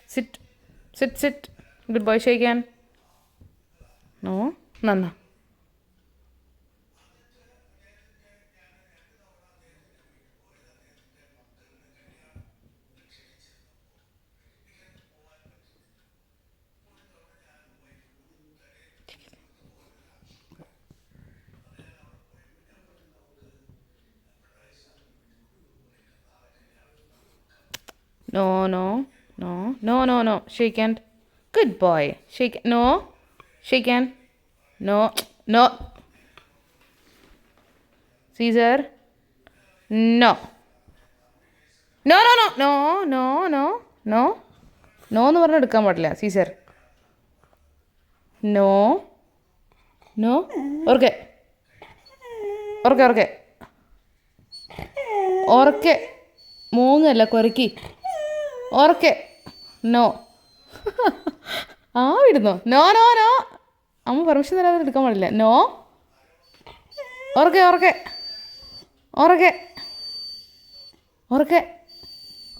Sit sit sit. Good boy. Shake hand. No. നന്നാ. No, no, no, no, no, no. Shake hand. Good boy. Shake. No. Shake hand. No, no. Caesar. No. No, no, no, no, no, no, no. No എന്ന് പറഞ്ഞാൽ എടുക്കാൻ പാടില്ല. Caesar. No. No. Okay. Okay okay. Okay. മൂങ്ങല്ല കുരക്കി. Okay. No. ആ വിടുന്നോ? No no no. അമ്മ permission തരാതെ എടുക്കാൻ പാടില്ല. No. Okay okay. Okay. Okay.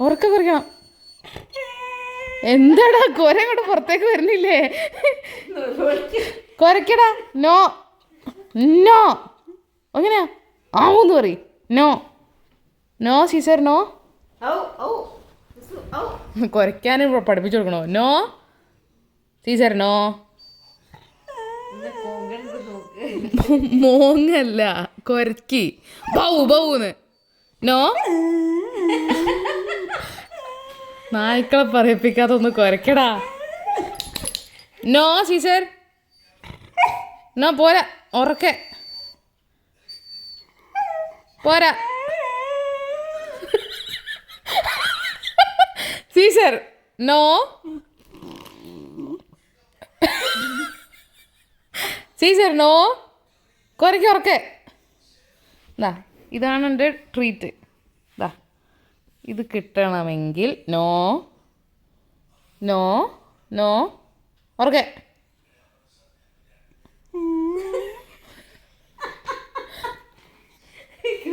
ഉറക്കെ കുറിക്കണം. എന്താടാ കുര അങ്ങോട്ട് പുറത്തേക്ക് വരുന്നില്ലേ? കുരക്കടാ. No no. എങ്ങനെയാ? ആവൂന്ന് പറയും. No no Caesar. നോ. കുരയ്ക്കാനും പഠിപ്പിച്ചു കൊടുക്കണോ? No Caesar. നോ. മോങ്ങല്ല കുരക്കി. ബൗ ബൗന്ന്. നോ. നായ്ക്കളെ പറയിപ്പിക്കാതെ ഒന്ന് കുരക്കടാ. No Caesar. നോ. പോരാ. ഉറക്കെ. പോരാ. സീസർ. നോ. സീസർ. നോ. കുരയ്ക്ക് ഉറക്കെ. ദാ ഇതാണ് എൻ്റെ ട്രീറ്റ്. ദാ ഇത് കിട്ടണമെങ്കിൽ നോ നോ നോ. ഉറക്കെ.